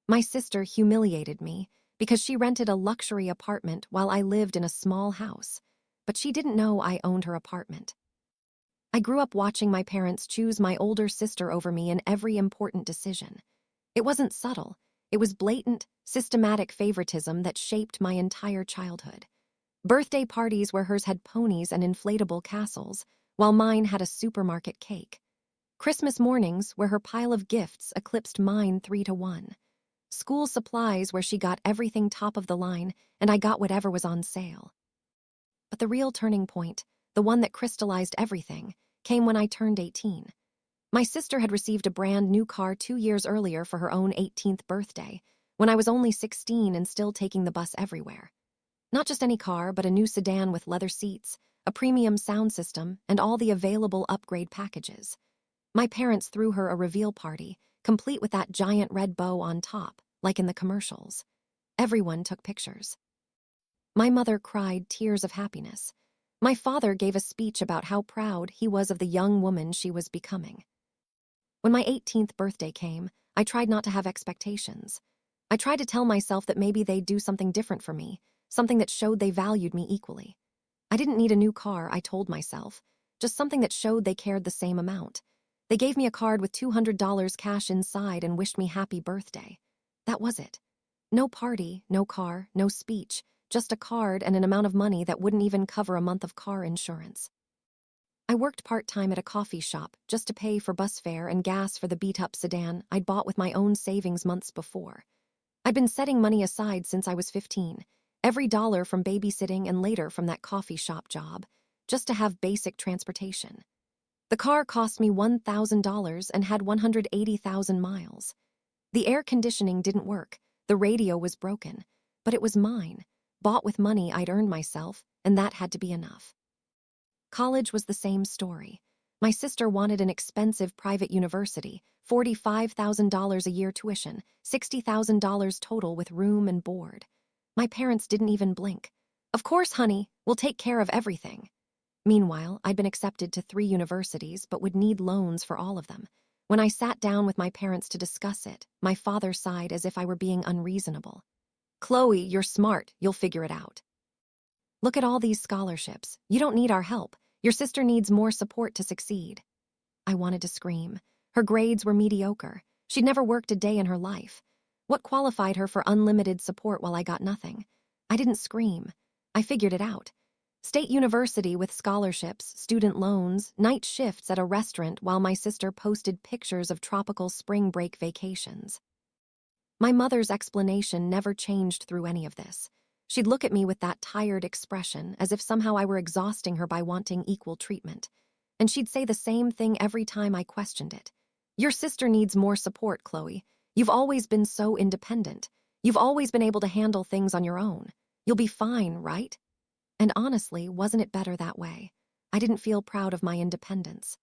My sister humiliated me because she rented a luxury apartment while I lived in a small house, but she didn't know I owned her apartment. I grew up watching my parents choose my older sister over me in every important decision. It wasn't subtle. It was blatant, systematic favoritism that shaped my entire childhood. Birthday parties where hers had ponies and inflatable castles, while mine had a supermarket cake. Christmas mornings where her pile of gifts eclipsed mine 3-1. School supplies where she got everything top of the line and I got whatever was on sale. But the real turning point, the one that crystallized everything, came when I turned 18. My sister had received a brand new car 2 years earlier for her own 18th birthday, when I was only 16 and still taking the bus everywhere. Not just any car, but a new sedan with leather seats, a premium sound system, and all the available upgrade packages. My parents threw her a reveal party, complete with that giant red bow on top, like in the commercials. Everyone took pictures. My mother cried tears of happiness. My father gave a speech about how proud he was of the young woman she was becoming. When my 18th birthday came, I tried not to have expectations. I tried to tell myself that maybe they'd do something different for me, something that showed they valued me equally. I didn't need a new car, I told myself, just something that showed they cared the same amount. They gave me a card with $200 cash inside and wished me happy birthday. That was it. No party, no car, no speech, just a card and an amount of money that wouldn't even cover a month of car insurance. I worked part-time at a coffee shop just to pay for bus fare and gas for the beat-up sedan I'd bought with my own savings months before. I'd been setting money aside since I was 15, every dollar from babysitting and later from that coffee shop job, just to have basic transportation. The car cost me $1,000 and had 180,000 miles. The air conditioning didn't work, the radio was broken, but it was mine, bought with money I'd earned myself, and that had to be enough. College was the same story. My sister wanted an expensive private university, $45,000 a year tuition, $60,000 total with room and board. My parents didn't even blink. Of course, honey, we'll take care of everything. Meanwhile, I'd been accepted to 3 universities but would need loans for all of them. When I sat down with my parents to discuss it, my father sighed as if I were being unreasonable. Chloe, you're smart, you'll figure it out. Look at all these scholarships. You don't need our help. Your sister needs more support to succeed. I wanted to scream. Her grades were mediocre. She'd never worked a day in her life. What qualified her for unlimited support while I got nothing? I didn't scream. I figured it out. State university with scholarships, student loans, night shifts at a restaurant while my sister posted pictures of tropical spring break vacations. My mother's explanation never changed through any of this. She'd look at me with that tired expression, as if somehow I were exhausting her by wanting equal treatment. And she'd say the same thing every time I questioned it. Your sister needs more support, Chloe. You've always been so independent. You've always been able to handle things on your own. You'll be fine, right? And honestly, wasn't it better that way? I didn't feel proud of my independence.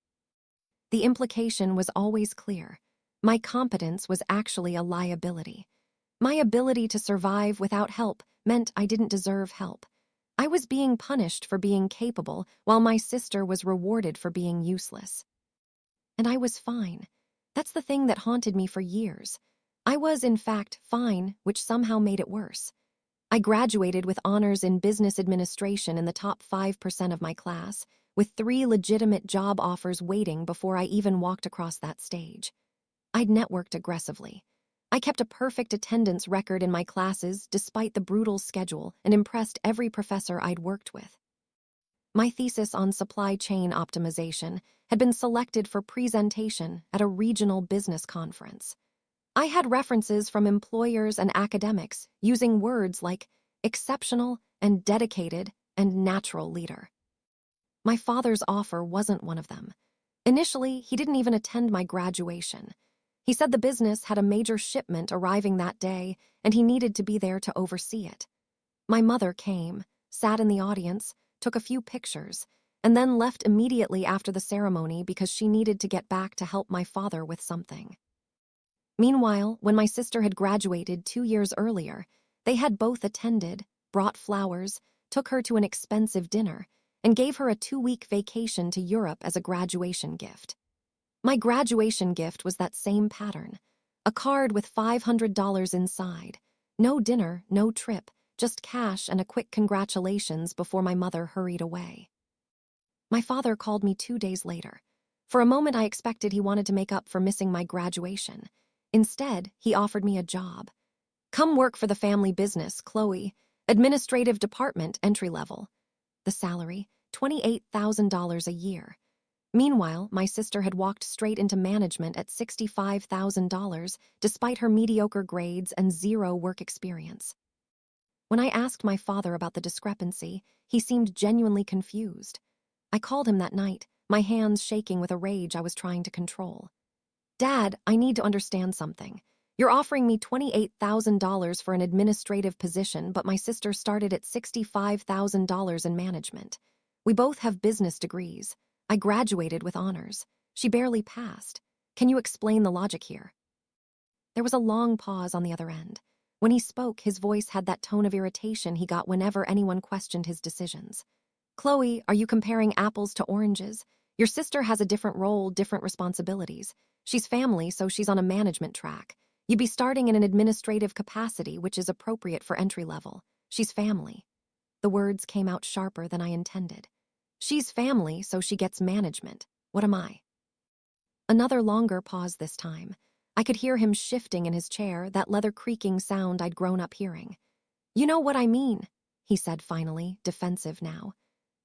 The implication was always clear. My competence was actually a liability. My ability to survive without help meant I didn't deserve help. I was being punished for being capable, while my sister was rewarded for being useless. And I was fine. That's the thing that haunted me for years. I was, in fact, fine, which somehow made it worse. I graduated with honors in business administration in the top 5% of my class, with 3 legitimate job offers waiting before I even walked across that stage. I'd networked aggressively. I kept a perfect attendance record in my classes despite the brutal schedule and impressed every professor I'd worked with. My thesis on supply chain optimization had been selected for presentation at a regional business conference. I had references from employers and academics using words like exceptional and dedicated and natural leader. My father's offer wasn't one of them. Initially, he didn't even attend my graduation. He said the business had a major shipment arriving that day and he needed to be there to oversee it. My mother came, sat in the audience, took a few pictures, and then left immediately after the ceremony because she needed to get back to help my father with something. Meanwhile, when my sister had graduated 2 years earlier, they had both attended, brought flowers, took her to an expensive dinner, and gave her a 2-week vacation to Europe as a graduation gift. My graduation gift was that same pattern, A card with $500 inside. No dinner, no trip, just cash and a quick congratulations before my mother hurried away. My father called me 2 days later. For a moment I expected he wanted to make up for missing my graduation. Instead, he offered me a job. Come work for the family business, Chloe. Administrative department, entry level. The salary, $28,000 a year. Meanwhile, my sister had walked straight into management at $65,000 despite her mediocre grades and zero work experience. When I asked my father about the discrepancy, he seemed genuinely confused. I called him that night, my hands shaking with a rage I was trying to control. Dad, I need to understand something. You're offering me $28,000 for an administrative position, but my sister started at $65,000 in management. We both have business degrees. I graduated with honors. She barely passed. Can you explain the logic here? There was a long pause on the other end. When he spoke, his voice had that tone of irritation he got whenever anyone questioned his decisions. Chloe, are you comparing apples to oranges? Your sister has a different role, different responsibilities. She's family, so she's on a management track. You'd be starting in an administrative capacity, which is appropriate for entry level. She's family. The words came out sharper than I intended. She's family, so she gets management. What am I? Another longer pause this time. I could hear him shifting in his chair, that leather creaking sound I'd grown up hearing. You know what I mean, he said finally, defensive now.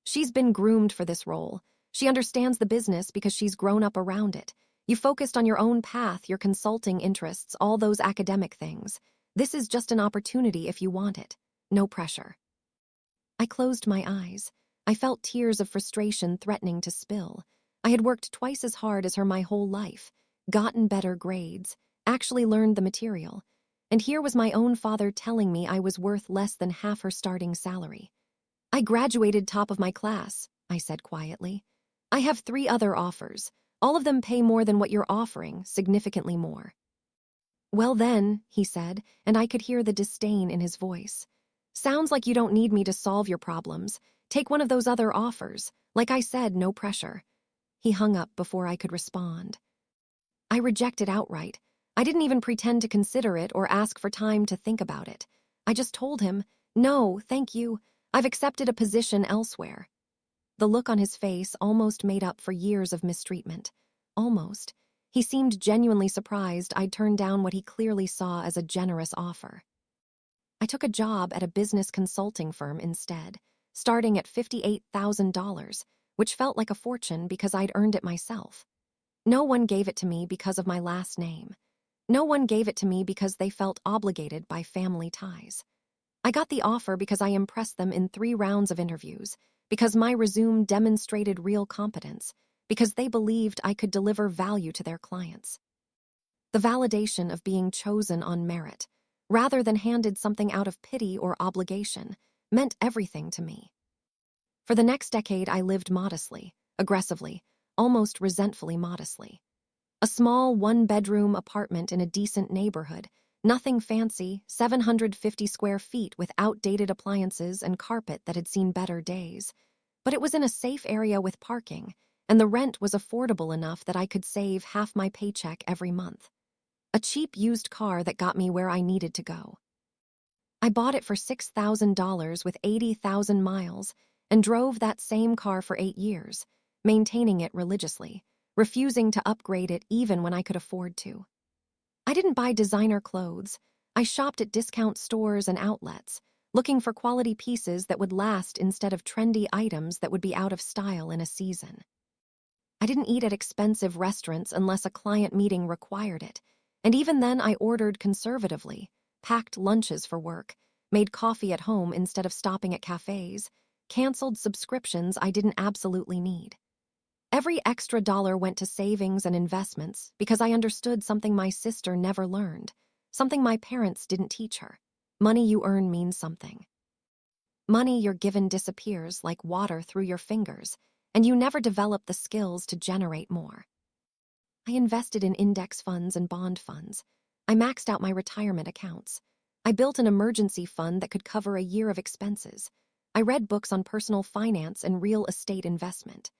She's been groomed for this role. She understands the business because she's grown up around it. You focused on your own path, your consulting interests, all those academic things. This is just an opportunity if you want it. No pressure. I closed my eyes. I felt tears of frustration threatening to spill. I had worked twice as hard as her my whole life, gotten better grades, actually learned the material. And here was my own father telling me I was worth less than half her starting salary. I graduated top of my class, I said quietly. I have 3 other offers. All of them pay more than what you're offering, significantly more. Well then, he said, and I could hear the disdain in his voice. Sounds like you don't need me to solve your problems. Take one of those other offers. Like I said, no pressure. He hung up before I could respond. I rejected outright. I didn't even pretend to consider it or ask for time to think about it. I just told him, no, thank you. I've accepted a position elsewhere. The look on his face almost made up for years of mistreatment. Almost. He seemed genuinely surprised I'd turned down what he clearly saw as a generous offer. I took a job at a business consulting firm instead, starting at $58,000, which felt like a fortune because I'd earned it myself. No one gave it to me because of my last name. No one gave it to me because they felt obligated by family ties. I got the offer because I impressed them in 3 rounds of interviews, because my resume demonstrated real competence, because they believed I could deliver value to their clients. The validation of being chosen on merit, rather than handed something out of pity or obligation, meant everything to me. For the next decade, I lived modestly, aggressively, almost resentfully modestly. A small 1-bedroom apartment in a decent neighborhood, nothing fancy, 750 square feet with outdated appliances and carpet that had seen better days. But it was in a safe area with parking, and the rent was affordable enough that I could save half my paycheck every month. A cheap used car that got me where I needed to go. I bought it for $6,000 with 80,000 miles and drove that same car for 8 years, maintaining it religiously, refusing to upgrade it even when I could afford to. I didn't buy designer clothes. I shopped at discount stores and outlets, looking for quality pieces that would last instead of trendy items that would be out of style in a season. I didn't eat at expensive restaurants unless a client meeting required it, and even then I ordered conservatively, packed lunches for work, made coffee at home instead of stopping at cafes, canceled subscriptions I didn't absolutely need. Every extra dollar went to savings and investments because I understood something my sister never learned, something my parents didn't teach her. Money you earn means something. Money you're given disappears like water through your fingers, and you never develop the skills to generate more. I invested in index funds and bond funds. I maxed out my retirement accounts. I built an emergency fund that could cover a year of expenses. I read books on personal finance and real estate investment.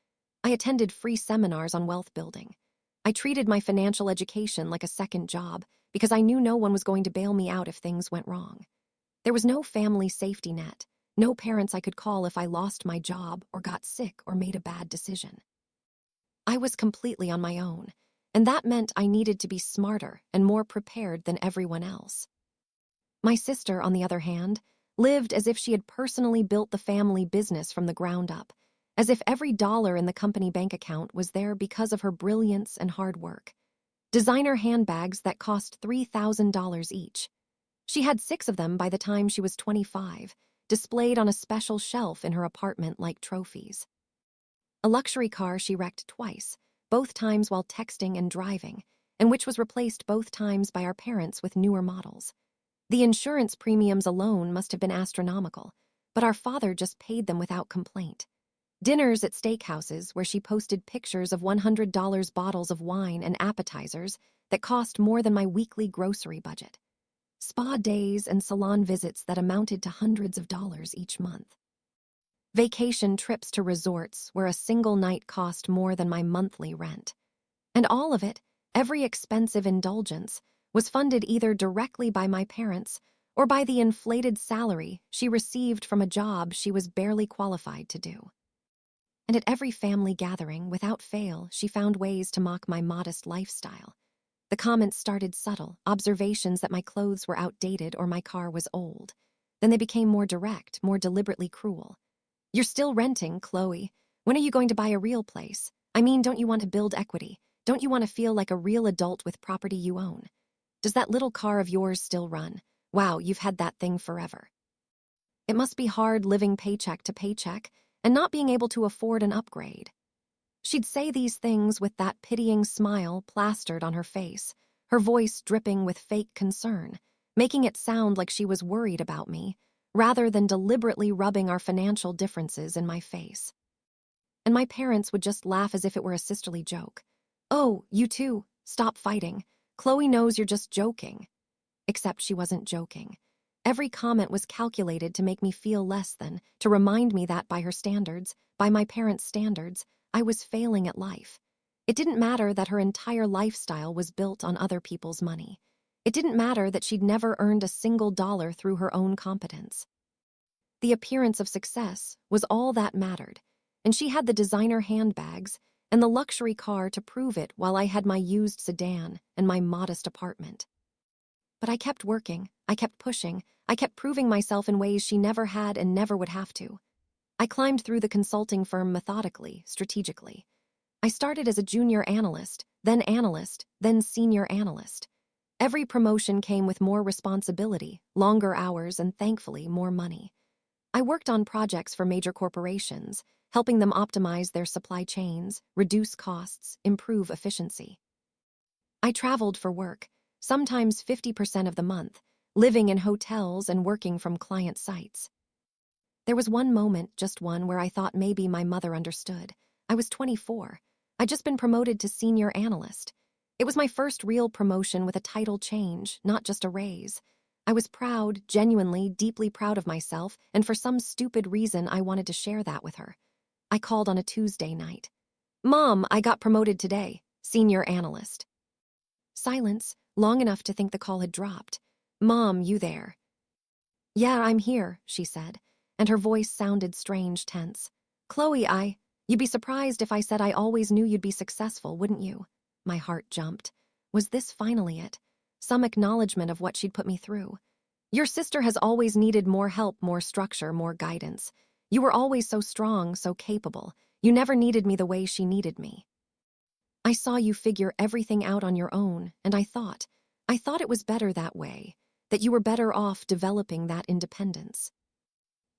I attended free seminars on wealth building. I treated my financial education like a second job, because I knew no one was going to bail me out if things went wrong. There was no family safety net, no parents I could call if I lost my job or got sick or made a bad decision. I was completely on my own, and that meant I needed to be smarter and more prepared than everyone else. My sister, on the other hand, lived as if she had personally built the family business from the ground up, as if every dollar in the company bank account was there because of her brilliance and hard work. Designer handbags that cost $3,000 each. She had 6 of them by the time she was 25, displayed on a special shelf in her apartment like trophies. A luxury car she wrecked twice, both times while texting and driving, and which was replaced both times by our parents with newer models. The insurance premiums alone must have been astronomical, but our father just paid them without complaint. Dinners at steakhouses where she posted pictures of $100 bottles of wine and appetizers that cost more than my weekly grocery budget. Spa days and salon visits that amounted to hundreds of dollars each month. Vacation trips to resorts where a single night cost more than my monthly rent. And all of it, every expensive indulgence, was funded either directly by my parents or by the inflated salary she received from a job she was barely qualified to do. And at every family gathering, without fail, she found ways to mock my modest lifestyle. The comments started subtle, observations that my clothes were outdated or my car was old. Then they became more direct, more deliberately cruel. "You're still renting, Chloe. When are you going to buy a real place? I mean, don't you want to build equity? Don't you want to feel like a real adult with property you own? Does that little car of yours still run? Wow, you've had that thing forever. It must be hard living paycheck to paycheck and not being able to afford an upgrade." She'd say these things with that pitying smile plastered on her face, her voice dripping with fake concern, making it sound like she was worried about me, rather than deliberately rubbing our financial differences in my face. And my parents would just laugh as if it were a sisterly joke. "Oh, you too. Stop fighting. Chloe knows you're just joking." Except she wasn't joking. Every comment was calculated to make me feel less than, to remind me that by her standards, by my parents' standards, I was failing at life. It didn't matter that her entire lifestyle was built on other people's money. It didn't matter that she'd never earned a single dollar through her own competence. The appearance of success was all that mattered, and she had the designer handbags and the luxury car to prove it while I had my used sedan and my modest apartment. But I kept working, I kept pushing, I kept proving myself in ways she never had and never would have to. I climbed through the consulting firm methodically, strategically. I started as a junior analyst, then senior analyst. Every promotion came with more responsibility, longer hours, and thankfully, more money. I worked on projects for major corporations, helping them optimize their supply chains, reduce costs, improve efficiency. I traveled for work, sometimes 50% of the month, living in hotels and working from client sites. There was one moment, just one, where I thought maybe my mother understood. I was 24. I'd just been promoted to senior analyst. It was my first real promotion with a title change, not just a raise. I was proud, genuinely, deeply proud of myself, and for some stupid reason I wanted to share that with her. I called on a Tuesday night. "Mom, I got promoted today, senior analyst." Silence, long enough to think the call had dropped. "Mom, you there?" "Yeah, I'm here," she said, and her voice sounded strange, tense. "Chloe, you'd be surprised if I said I always knew you'd be successful, wouldn't you?" My heart jumped. Was this finally it? Some acknowledgement of what she'd put me through? "Your sister has always needed more help, more structure, more guidance. You were always so strong, so capable. You never needed me the way she needed me. I saw you figure everything out on your own, and I thought it was better that way, that you were better off developing that independence.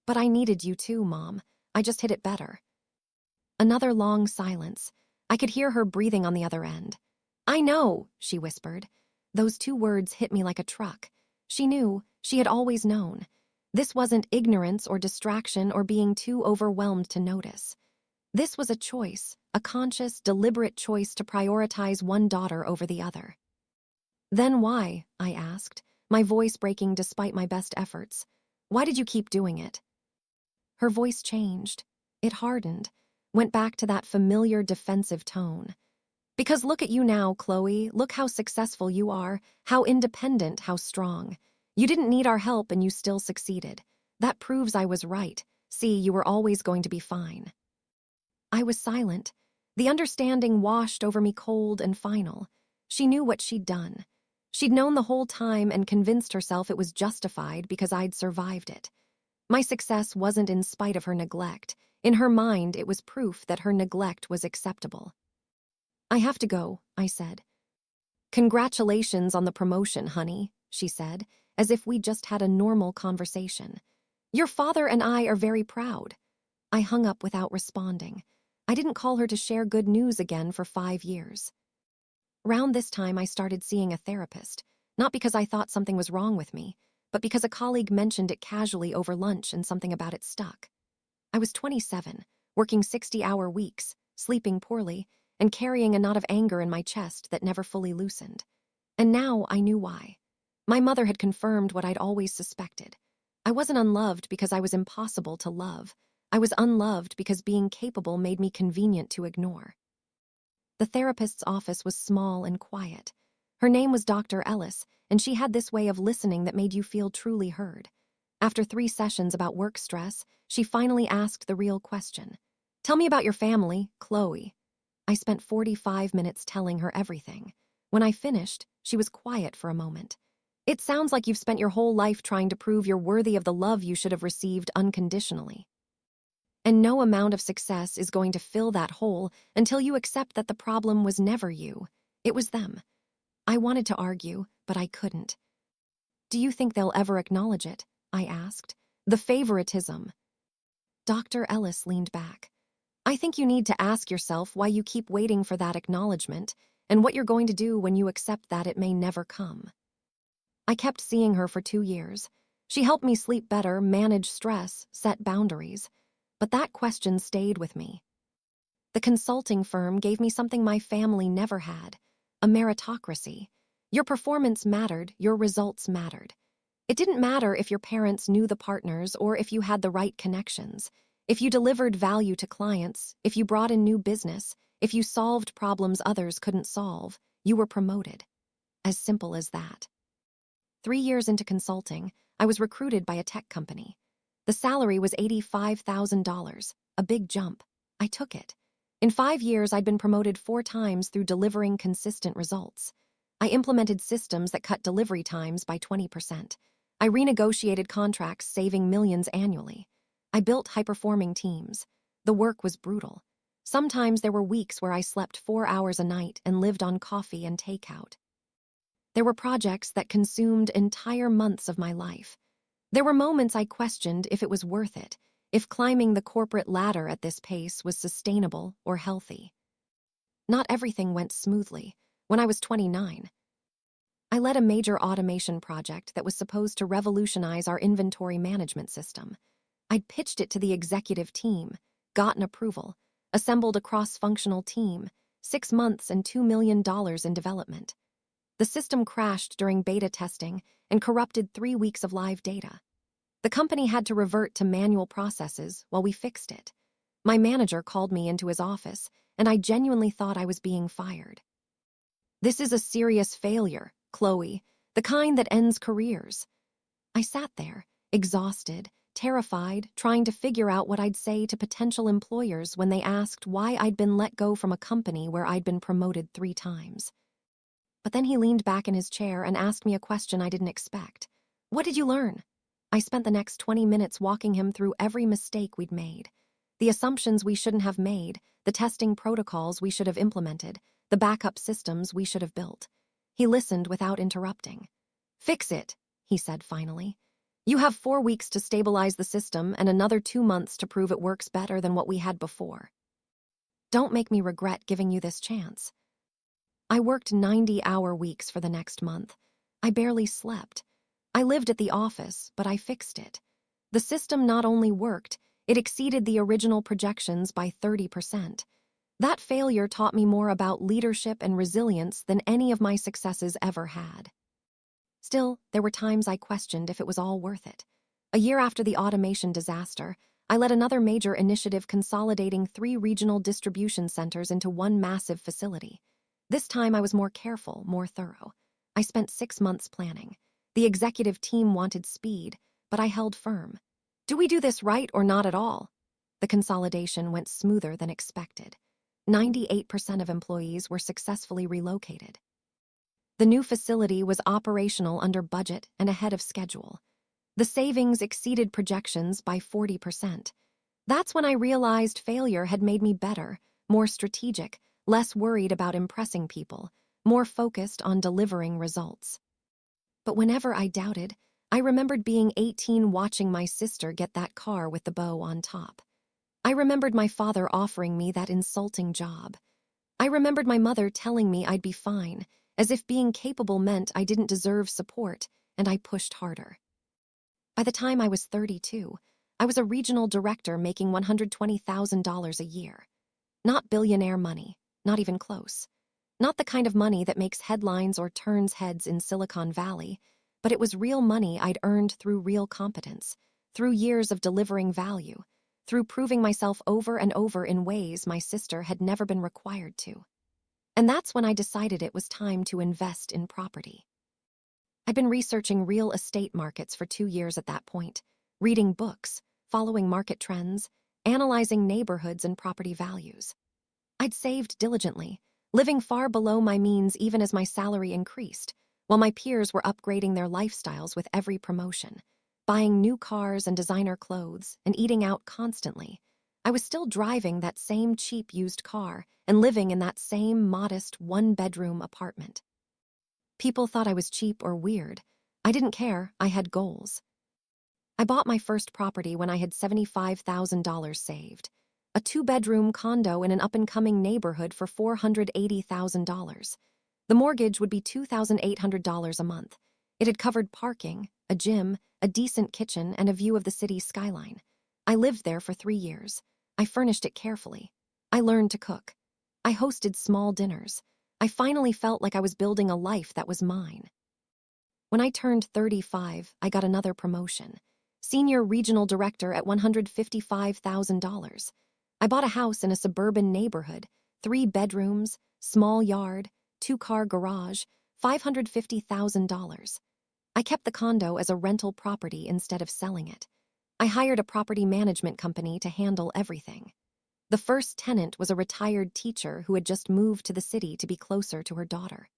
But I needed you too, Mom. I just hit it better." Another long silence. I could hear her breathing on the other end. "I know," she whispered. Those 2 words hit me like a truck. She knew, she had always known. This wasn't ignorance or distraction or being too overwhelmed to notice. This was a choice, a conscious, deliberate choice to prioritize one daughter over the other. "Then why?" I asked, my voice breaking despite my best efforts. "Why did you keep doing it?" Her voice changed. It hardened, went back to that familiar defensive tone. Because look at you now, Chloe. Look how successful you are, how independent, how strong. You didn't need our help and you still succeeded. That proves I was right. See, you were always going to be fine. I was silent. The understanding washed over me cold and final. She knew what she'd done. She'd known the whole time and convinced herself it was justified because I'd survived it. My success wasn't in spite of her neglect. In her mind, it was proof that her neglect was acceptable. I have to go, I said. Congratulations on the promotion, honey, she said, as if we just had a normal conversation. Your father and I are very proud. I hung up without responding. I didn't call her to share good news again for 5 years. Around this time, I started seeing a therapist, not because I thought something was wrong with me, but because a colleague mentioned it casually over lunch and something about it stuck. I was 27, working 60-hour weeks, sleeping poorly, and carrying a knot of anger in my chest that never fully loosened. And now I knew why. My mother had confirmed what I'd always suspected. I wasn't unloved because I was impossible to love. I was unloved because being capable made me convenient to ignore. The therapist's office was small and quiet. Her name was Dr. Ellis, and she had this way of listening that made you feel truly heard. After 3 sessions about work stress, she finally asked the real question. Tell me about your family, Chloe. I spent 45 minutes telling her everything. When I finished, she was quiet for a moment. It sounds like you've spent your whole life trying to prove you're worthy of the love you should have received unconditionally. And no amount of success is going to fill that hole until you accept that the problem was never you. It was them. I wanted to argue, but I couldn't. Do you think they'll ever acknowledge it? I asked. The favoritism. Dr. Ellis leaned back. I think you need to ask yourself why you keep waiting for that acknowledgement and what you're going to do when you accept that it may never come. I kept seeing her for 2 years. She helped me sleep better, manage stress, set boundaries. But that question stayed with me. The consulting firm gave me something my family never had, a meritocracy. Your performance mattered, your results mattered. It didn't matter if your parents knew the partners or if you had the right connections. If you delivered value to clients, if you brought in new business, if you solved problems others couldn't solve, you were promoted. As simple as that. 3 years into consulting, I was recruited by a tech company. The salary was $85,000, a big jump. I took it. In 5 years, I'd been promoted 4 times through delivering consistent results. I implemented systems that cut delivery times by 20%. I renegotiated contracts, saving millions annually. I built high-performing teams. The work was brutal. Sometimes there were weeks where I slept 4 hours a night and lived on coffee and takeout. There were projects that consumed entire months of my life. There were moments I questioned if it was worth it, if climbing the corporate ladder at this pace was sustainable or healthy. Not everything went smoothly. When I was 29, I led a major automation project that was supposed to revolutionize our inventory management system. I'd pitched it to the executive team, gotten approval, assembled a cross-functional team, 6 months and $2 million in development. The system crashed during beta testing and corrupted 3 weeks of live data. The company had to revert to manual processes while we fixed it. My manager called me into his office, and I genuinely thought I was being fired. This is a serious failure, Chloe, the kind that ends careers. I sat there, exhausted, terrified, trying to figure out what I'd say to potential employers when they asked why I'd been let go from a company where I'd been promoted 3 times. But then he leaned back in his chair and asked me a question I didn't expect. What did you learn? I spent the next 20 minutes walking him through every mistake we'd made. The assumptions we shouldn't have made, the testing protocols we should have implemented, the backup systems we should have built. He listened without interrupting. Fix it, he said finally. You have 4 weeks to stabilize the system and another 2 months to prove it works better than what we had before. Don't make me regret giving you this chance. I worked 90-hour weeks for the next month. I barely slept. I lived at the office, but I fixed it. The system not only worked, it exceeded the original projections by 30%. That failure taught me more about leadership and resilience than any of my successes ever had. Still, there were times I questioned if it was all worth it. A year after the automation disaster, I led another major initiative consolidating 3 regional distribution centers into one massive facility. This time I was more careful, more thorough. I spent 6 months planning. The executive team wanted speed, but I held firm. Do we do this right or not at all? The consolidation went smoother than expected. 98% of employees were successfully relocated. The new facility was operational under budget and ahead of schedule. The savings exceeded projections by 40%. That's when I realized failure had made me better, more strategic, less worried about impressing people, more focused on delivering results. But whenever I doubted, I remembered being 18 watching my sister get that car with the bow on top. I remembered my father offering me that insulting job. I remembered my mother telling me I'd be fine, as if being capable meant I didn't deserve support, and I pushed harder. By the time I was 32, I was a regional director making $120,000 a year. Not billionaire money, not even close. Not the kind of money that makes headlines or turns heads in Silicon Valley, but it was real money I'd earned through real competence, through years of delivering value, through proving myself over and over in ways my sister had never been required to. And that's when I decided it was time to invest in property. I'd been researching real estate markets for 2 years at that point, reading books, following market trends, analyzing neighborhoods and property values. I'd saved diligently, living far below my means even as my salary increased, while my peers were upgrading their lifestyles with every promotion, buying new cars and designer clothes, and eating out constantly. I was still driving that same cheap used car and living in that same modest one-bedroom apartment. People thought I was cheap or weird. I didn't care, I had goals. I bought my first property when I had $75,000 saved. A 2-bedroom condo in an up-and-coming neighborhood for $480,000. The mortgage would be $2,800 a month. It had covered parking, a gym, a decent kitchen, and a view of the city's skyline. I lived there for 3 years. I furnished it carefully. I learned to cook. I hosted small dinners. I finally felt like I was building a life that was mine. When I turned 35, I got another promotion. Senior regional director at $155,000. I bought a house in a suburban neighborhood, 3 bedrooms, small yard, 2-car garage, $550,000. I kept the condo as a rental property instead of selling it. I hired a property management company to handle everything. The first tenant was a retired teacher who had just moved to the city to be closer to her daughter.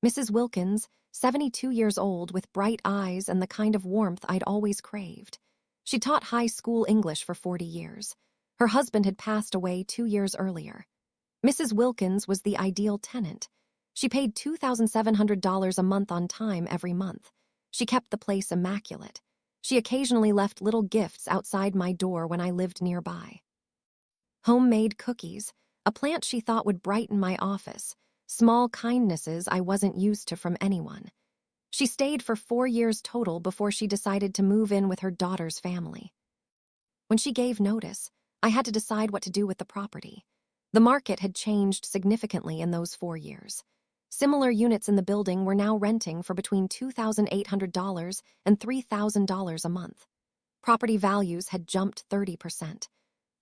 Mrs. Wilkins, 72 years old with bright eyes and the kind of warmth I'd always craved. She taught high school English for 40 years. Her husband had passed away 2 years earlier. Mrs. Wilkins was the ideal tenant. She paid $2,700 a month on time every month. She kept the place immaculate. She occasionally left little gifts outside my door when I lived nearby. Homemade cookies, a plant she thought would brighten my office, small kindnesses I wasn't used to from anyone. She stayed for 4 years total before she decided to move in with her daughter's family. When she gave notice, I had to decide what to do with the property. The market had changed significantly in those 4 years. Similar units in the building were now renting for between $2,800 and $3,000 a month. Property values had jumped 30%.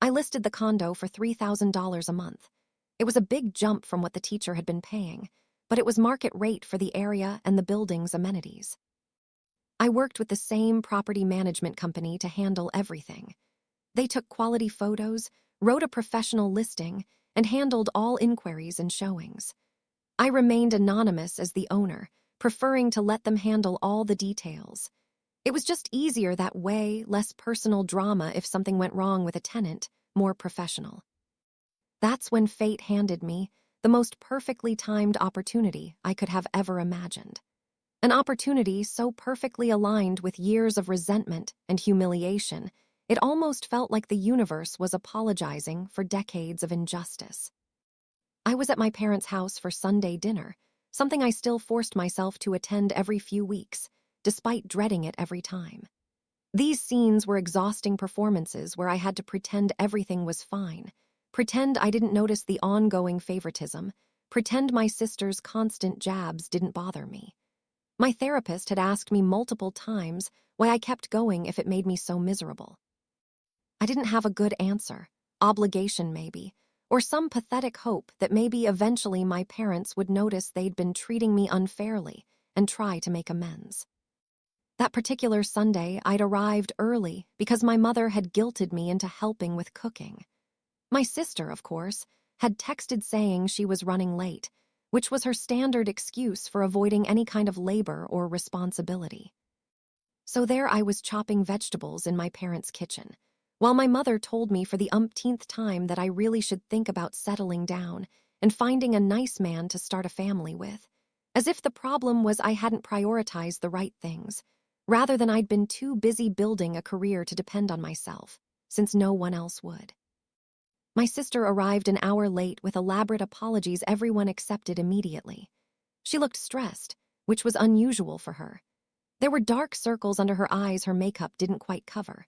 I listed the condo for $3,000 a month. It was a big jump from what the teacher had been paying, but it was market rate for the area and the building's amenities. I worked with the same property management company to handle everything. They took quality photos, wrote a professional listing, and handled all inquiries and showings. I remained anonymous as the owner, preferring to let them handle all the details. It was just easier that way, less personal drama if something went wrong with a tenant, more professional. That's when fate handed me the most perfectly timed opportunity I could have ever imagined. An opportunity so perfectly aligned with years of resentment and humiliation, it almost felt like the universe was apologizing for decades of injustice. I was at my parents' house for Sunday dinner, something I still forced myself to attend every few weeks, despite dreading it every time. These scenes were exhausting performances where I had to pretend everything was fine, pretend I didn't notice the ongoing favoritism, pretend my sister's constant jabs didn't bother me. My therapist had asked me multiple times why I kept going if it made me so miserable. I didn't have a good answer. Obligation, maybe. or some pathetic hope that maybe eventually my parents would notice they'd been treating me unfairly and try to make amends. That particular Sunday, I'd arrived early because my mother had guilted me into helping with cooking. My sister, of course, had texted saying she was running late, which was her standard excuse for avoiding any kind of labor or responsibility. So there I was chopping vegetables in my parents' kitchen, while my mother told me for the umpteenth time that I really should think about settling down and finding a nice man to start a family with, as if the problem was I hadn't prioritized the right things, rather than I'd been too busy building a career to depend on myself, since no one else would. My sister arrived an hour late with elaborate apologies everyone accepted immediately. She looked stressed, which was unusual for her. There were dark circles under her eyes her makeup didn't quite cover.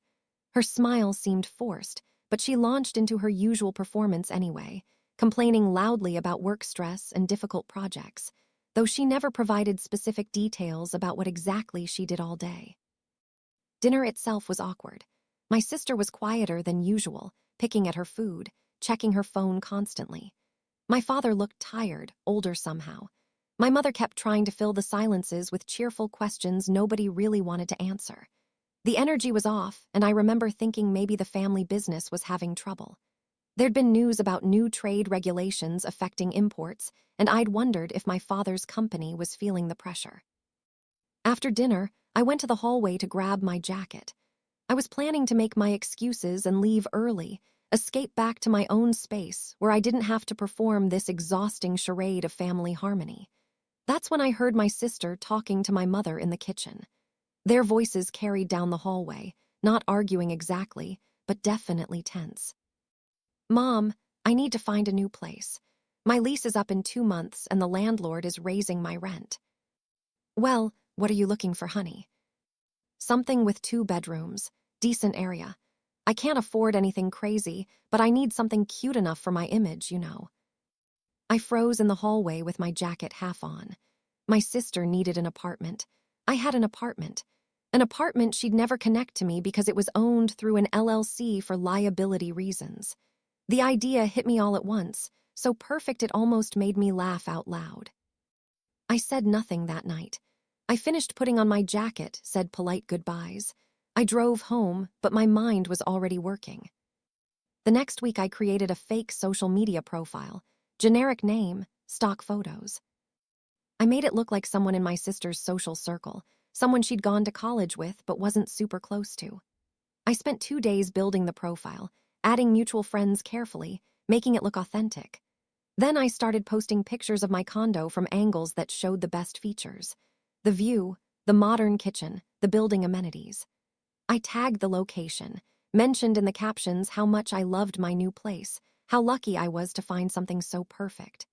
Her smile seemed forced, but she launched into her usual performance anyway, complaining loudly about work stress and difficult projects, though she never provided specific details about what exactly she did all day. Dinner itself was awkward. My sister was quieter than usual, picking at her food, checking her phone constantly. My father looked tired, older somehow. My mother kept trying to fill the silences with cheerful questions nobody really wanted to answer. The energy was off, and I remember thinking maybe the family business was having trouble. There'd been news about new trade regulations affecting imports, and I'd wondered if my father's company was feeling the pressure. After dinner, I went to the hallway to grab my jacket. I was planning to make my excuses and leave early, escape back to my own space where I didn't have to perform this exhausting charade of family harmony. That's when I heard my sister talking to my mother in the kitchen. Their voices carried down the hallway, not arguing exactly, but definitely tense. "Mom, I need to find a new place. My lease is up in 2 months and the landlord is raising my rent." "Well, what are you looking for, honey?" "Something with 2 bedrooms, decent area. I can't afford anything crazy, but I need something cute enough for my image, you know." I froze in the hallway with my jacket half on. My sister needed an apartment. I had an apartment. An apartment she'd never connect to me because it was owned through an LLC for liability reasons. The idea hit me all at once, so perfect it almost made me laugh out loud. I said nothing that night. I finished putting on my jacket, said polite goodbyes. I drove home, but my mind was already working. The next week I created a fake social media profile, generic name, stock photos. I made it look like someone in my sister's social circle, someone she'd gone to college with but wasn't super close to. I spent 2 days building the profile, adding mutual friends carefully, making it look authentic. Then I started posting pictures of my condo from angles that showed the best features. The view, the modern kitchen, the building amenities. I tagged the location, mentioned in the captions how much I loved my new place, how lucky I was to find something so perfect.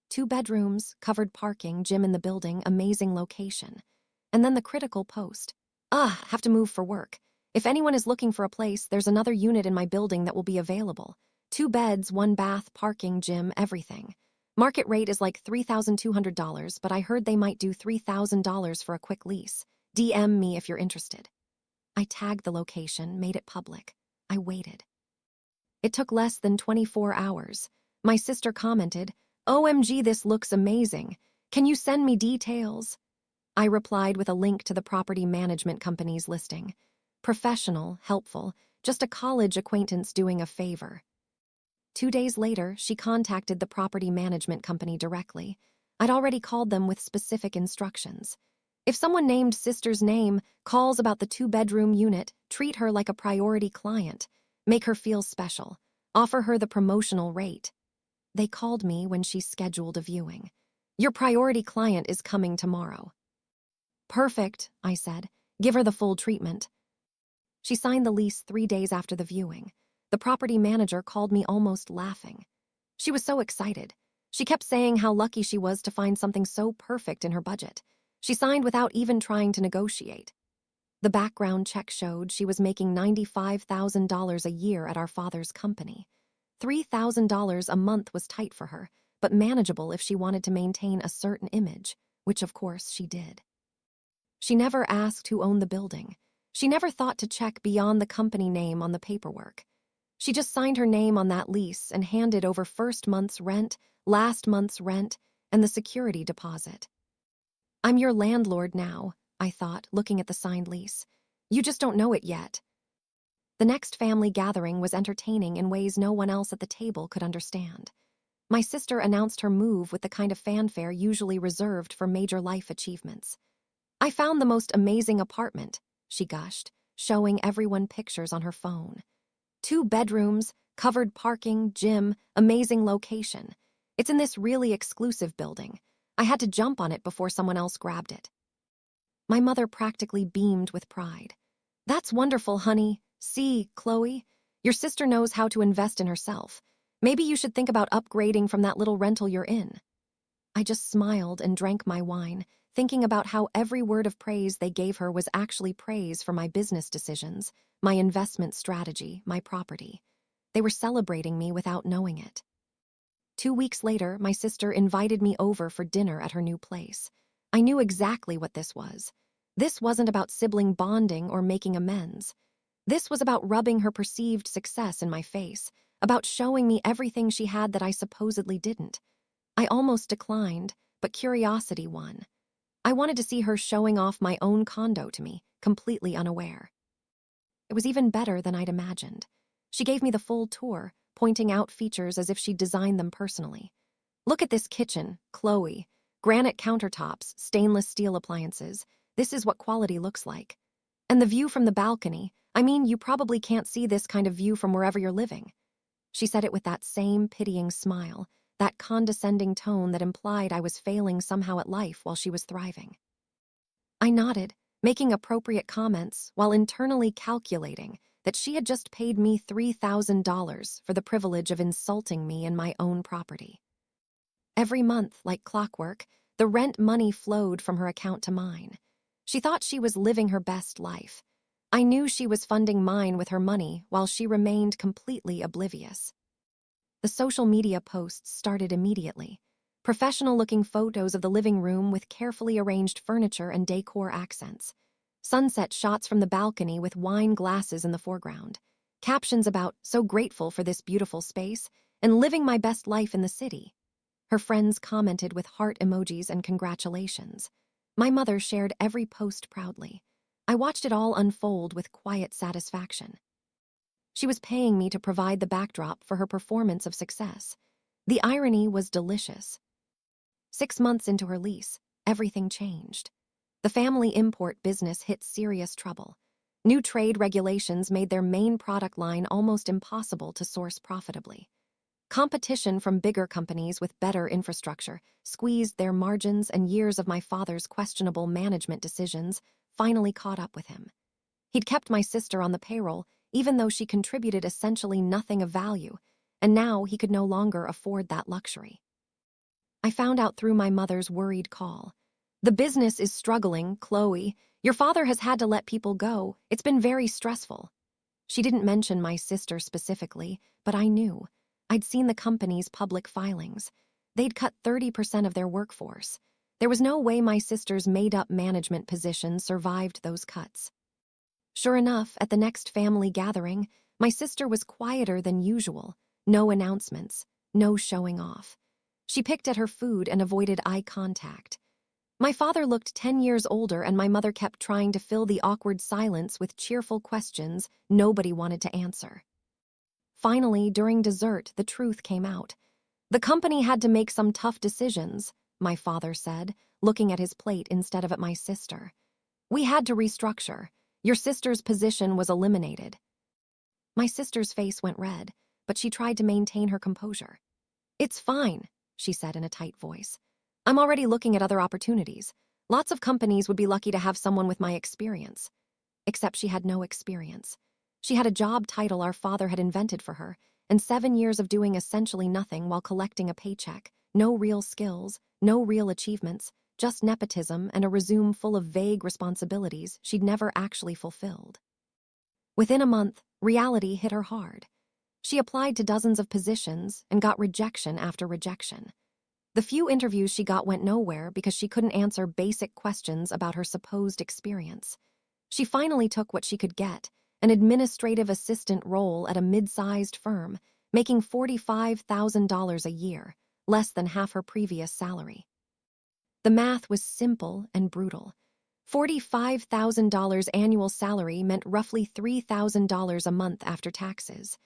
2 bedrooms, covered parking, gym in the building, amazing location. And then the critical post. Have to move for work. If anyone is looking for a place, there's another unit in my building that will be available. 2 beds, 1 bath, parking, gym, everything. Market rate is like $3,200, but I heard they might do $3,000 for a quick lease. DM me if you're interested. I tagged the location, made it public. I waited. It took less than 24 hours. My sister commented, "OMG, this looks amazing. Can you send me details?" I replied with a link to the property management company's listing. Professional, helpful, just a college acquaintance doing a favor. 2 days later, she contacted the property management company directly. I'd already called them with specific instructions. If someone named sister's name calls about the 2-bedroom unit, treat her like a priority client. Make her feel special. Offer her the promotional rate. They called me when she scheduled a viewing. "Your priority client is coming tomorrow." "Perfect," I said. "Give her the full treatment." She signed the lease 3 days after the viewing. The property manager called me almost laughing. She was so excited. She kept saying how lucky she was to find something so perfect in her budget. She signed without even trying to negotiate. The background check showed she was making $95,000 a year at our father's company. $3,000 a month was tight for her, but manageable if she wanted to maintain a certain image, which of course she did. She never asked who owned the building. She never thought to check beyond the company name on the paperwork. She just signed her name on that lease and handed over first month's rent, last month's rent, and the security deposit. I'm your landlord now, I thought, looking at the signed lease. You just don't know it yet. The next family gathering was entertaining in ways no one else at the table could understand. My sister announced her move with the kind of fanfare usually reserved for major life achievements. I found the most amazing apartment, she gushed, showing everyone pictures on her phone. 2 bedrooms, covered parking, gym, amazing location. It's in this really exclusive building. I had to jump on it before someone else grabbed it. My mother practically beamed with pride. That's wonderful, honey. See, Chloe, your sister knows how to invest in herself. Maybe you should think about upgrading from that little rental you're in. I just smiled and drank my wine, thinking about how every word of praise they gave her was actually praise for my business decisions, my investment strategy, my property. They were celebrating me without knowing it. 2 weeks later, my sister invited me over for dinner at her new place. I knew exactly what this was. This wasn't about sibling bonding or making amends. This was about rubbing her perceived success in my face, about showing me everything she had that I supposedly didn't. I almost declined, but curiosity won. I wanted to see her showing off my own condo to me, completely unaware. It was even better than I'd imagined. She gave me the full tour, pointing out features as if she'd designed them personally. Look at this kitchen, Chloe. Granite countertops, stainless steel appliances. This is what quality looks like. And the view from the balcony, I mean, you probably can't see this kind of view from wherever you're living. She said it with that same pitying smile, that condescending tone that implied I was failing somehow at life while she was thriving. I nodded, making appropriate comments while internally calculating that she had just paid me $3,000 for the privilege of insulting me in my own property. Every month, like clockwork, the rent money flowed from her account to mine. She thought she was living her best life. I knew she was funding mine with her money while she remained completely oblivious. The social media posts started immediately. Professional-looking photos of the living room with carefully arranged furniture and decor accents. Sunset shots from the balcony with wine glasses in the foreground. Captions about, so grateful for this beautiful space, and living my best life in the city. Her friends commented with heart emojis and congratulations. My mother shared every post proudly. I watched it all unfold with quiet satisfaction. She was paying me to provide the backdrop for her performance of success. The irony was delicious. 6 months into her lease, everything changed. The family import business hit serious trouble. New trade regulations made their main product line almost impossible to source profitably. Competition from bigger companies with better infrastructure squeezed their margins, and years of my father's questionable management decisions finally caught up with him. He'd kept my sister on the payroll, even though she contributed essentially nothing of value, and now he could no longer afford that luxury. I found out through my mother's worried call. The business is struggling, Chloe. Your father has had to let people go. It's been very stressful. She didn't mention my sister specifically, but I knew. I'd seen the company's public filings. They'd cut 30% of their workforce. There was no way my sister's made-up management position survived those cuts. Sure enough, at the next family gathering, my sister was quieter than usual. No announcements, no showing off. She picked at her food and avoided eye contact. My father looked 10 years older, and my mother kept trying to fill the awkward silence with cheerful questions nobody wanted to answer. Finally, during dessert, the truth came out. The company had to make some tough decisions, my father said, looking at his plate instead of at my sister. We had to restructure. Your sister's position was eliminated. My sister's face went red, but she tried to maintain her composure. It's fine, she said in a tight voice. I'm already looking at other opportunities. Lots of companies would be lucky to have someone with my experience. Except she had no experience. She had a job title our father had invented for her, and 7 years of doing essentially nothing while collecting a paycheck. No real skills, no real achievements, just nepotism and a resume full of vague responsibilities she'd never actually fulfilled. Within a month, reality hit her hard. She applied to dozens of positions and got rejection after rejection. The few interviews she got went nowhere because she couldn't answer basic questions about her supposed experience. She finally took what she could get an administrative assistant role at a mid-sized firm, making $45,000 a year, less than half her previous salary. The math was simple and brutal. $45,000 annual salary meant roughly $3,000 a month after taxes.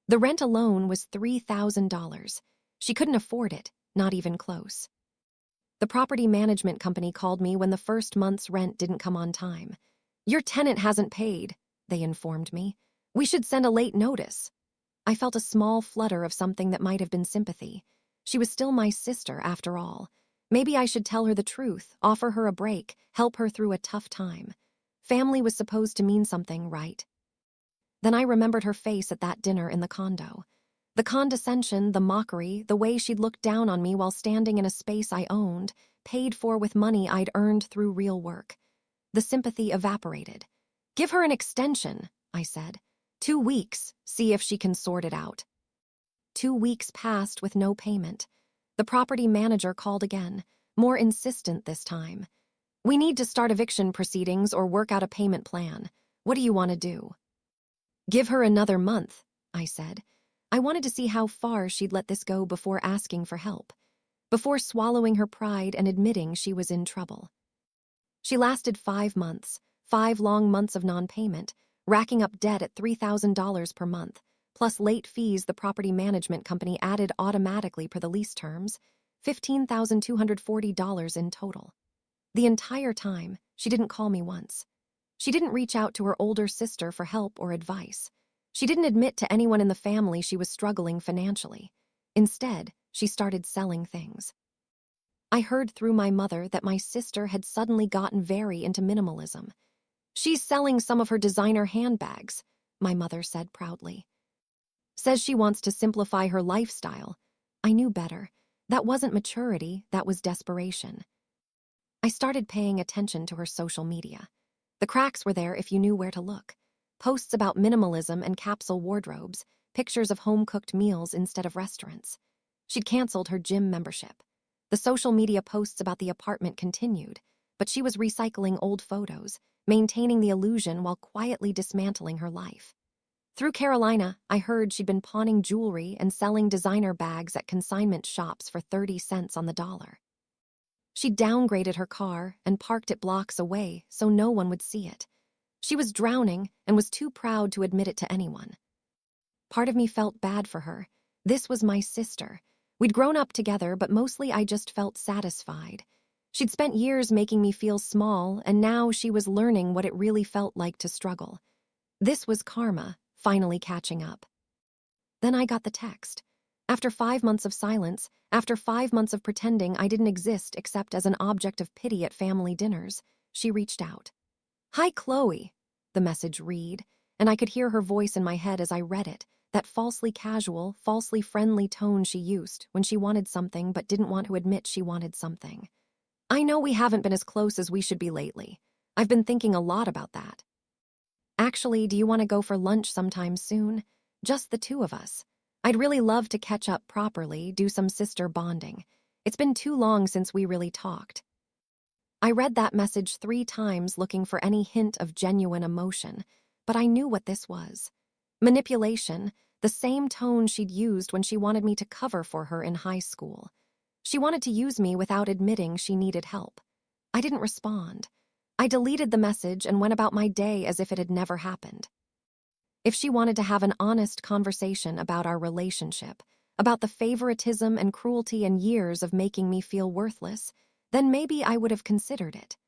The rent alone was $3,000. She couldn't afford it, not even close. The property management company called me when the first month's rent didn't come on time. "Your tenant hasn't paid," they informed me. "We should send a late notice." I felt a small flutter of something that might have been sympathy. She was still my sister, after all. Maybe I should tell her the truth, offer her a break, help her through a tough time. Family was supposed to mean something, right? Then I remembered her face at that dinner in the condo. The condescension, the mockery, the way she'd looked down on me while standing in a space I owned, paid for with money I'd earned through real work. The sympathy evaporated. "Give her an extension," I said. 2 weeks, see if she can sort it out." 2 weeks passed with no payment. The property manager called again, more insistent this time. "We need to start eviction proceedings or work out a payment plan. What do you want to do?" "Give her another month," I said. I wanted to see how far she'd let this go before asking for help, before swallowing her pride and admitting she was in trouble. She lasted 5 months, 5 long months of non-payment, racking up debt at $3,000 per month, plus late fees the property management company added automatically per the lease terms, $15,240 in total. The entire time, she didn't call me once. She didn't reach out to her older sister for help or advice. She didn't admit to anyone in the family she was struggling financially. Instead, she started selling things. I heard through my mother that my sister had suddenly gotten very into minimalism. "She's selling some of her designer handbags," my mother said proudly. "Says she wants to simplify her lifestyle." I knew better. That wasn't maturity, that was desperation. I started paying attention to her social media. The cracks were there if you knew where to look. Posts about minimalism and capsule wardrobes, pictures of home-cooked meals instead of restaurants. She'd canceled her gym membership. The social media posts about the apartment continued, but she was recycling old photos, maintaining the illusion while quietly dismantling her life. Through Carolina, I heard she'd been pawning jewelry and selling designer bags at consignment shops for 30 cents on the dollar. She downgraded her car and parked it blocks away so no one would see it. She was drowning and was too proud to admit it to anyone. Part of me felt bad for her. This was my sister. We'd grown up together, but mostly I just felt satisfied. She'd spent years making me feel small, and now she was learning what it really felt like to struggle. This was karma, finally catching up. Then I got the text. After 5 months of silence, after 5 months of pretending I didn't exist except as an object of pity at family dinners, she reached out. "Hi, Chloe," the message read, and I could hear her voice in my head as I read it, that falsely casual, falsely friendly tone she used when she wanted something but didn't want to admit she wanted something. "I know we haven't been as close as we should be lately. I've been thinking a lot about that. Actually, do you want to go for lunch sometime soon? Just the two of us. I'd really love to catch up properly, do some sister bonding. It's been too long since we really talked." I read that message 3 times looking for any hint of genuine emotion, but I knew what this was. Manipulation, the same tone she'd used when she wanted me to cover for her in high school. She wanted to use me without admitting she needed help. I didn't respond. I deleted the message and went about my day as if it had never happened. If she wanted to have an honest conversation about our relationship, about the favoritism and cruelty and years of making me feel worthless, then maybe I would have considered it.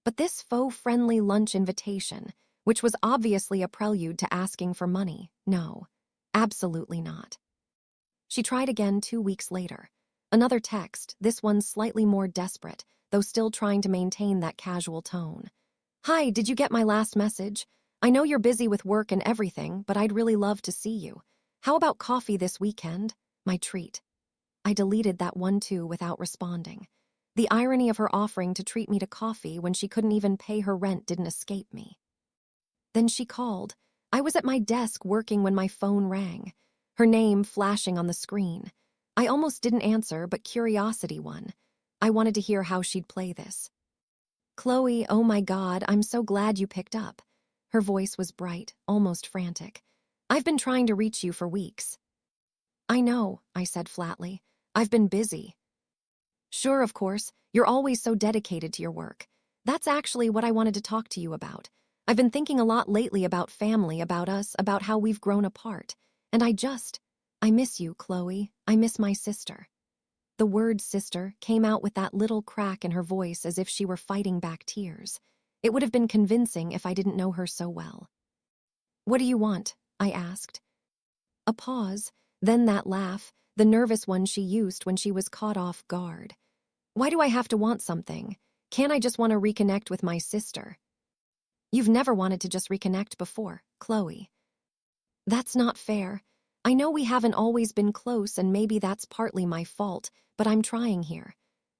But this faux-friendly lunch invitation, which was obviously a prelude to asking for money, no, absolutely not. She tried again 2 weeks later. Another text, this one slightly more desperate, though still trying to maintain that casual tone. "Hi, did you get my last message? I know you're busy with work and everything, but I'd really love to see you. How about coffee this weekend? My treat." I deleted that one too without responding. The irony of her offering to treat me to coffee when she couldn't even pay her rent didn't escape me. Then she called. I was at my desk working when my phone rang, her name flashing on the screen. I almost didn't answer, but curiosity won. I wanted to hear how she'd play this. "Chloe, oh my God, I'm so glad you picked up. Her voice was bright, almost frantic. "I've been trying to reach you for weeks." "I know," I said flatly. "I've been busy." "Sure, of course. You're always so dedicated to your work. That's actually what I wanted to talk to you about. I've been thinking a lot lately about family, about us, about how we've grown apart. And I miss you, Chloe. I miss my sister." The word sister came out with that little crack in her voice as if she were fighting back tears. It would have been convincing if I didn't know her so well. "What do you want?" I asked. A pause, then that laugh, the nervous one she used when she was caught off guard. "Why do I have to want something? Can't I just want to reconnect with my sister?" "You've never wanted to just reconnect before, Chloe." "That's not fair. I know we haven't always been close and maybe that's partly my fault, but I'm trying here.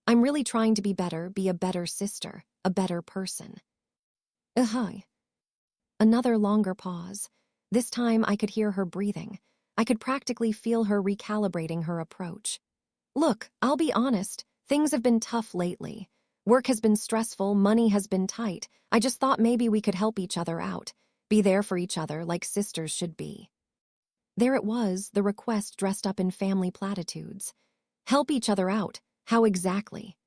I'm really trying to be better, be a better sister, a better person." "Uh-huh." Another longer pause. This time I could hear her breathing. I could practically feel her recalibrating her approach. "Look, I'll be honest, things have been tough lately. Work has been stressful, money has been tight. I just thought maybe we could help each other out, be there for each other like sisters should be." There it was, the request dressed up in family platitudes. Help each other out. How exactly?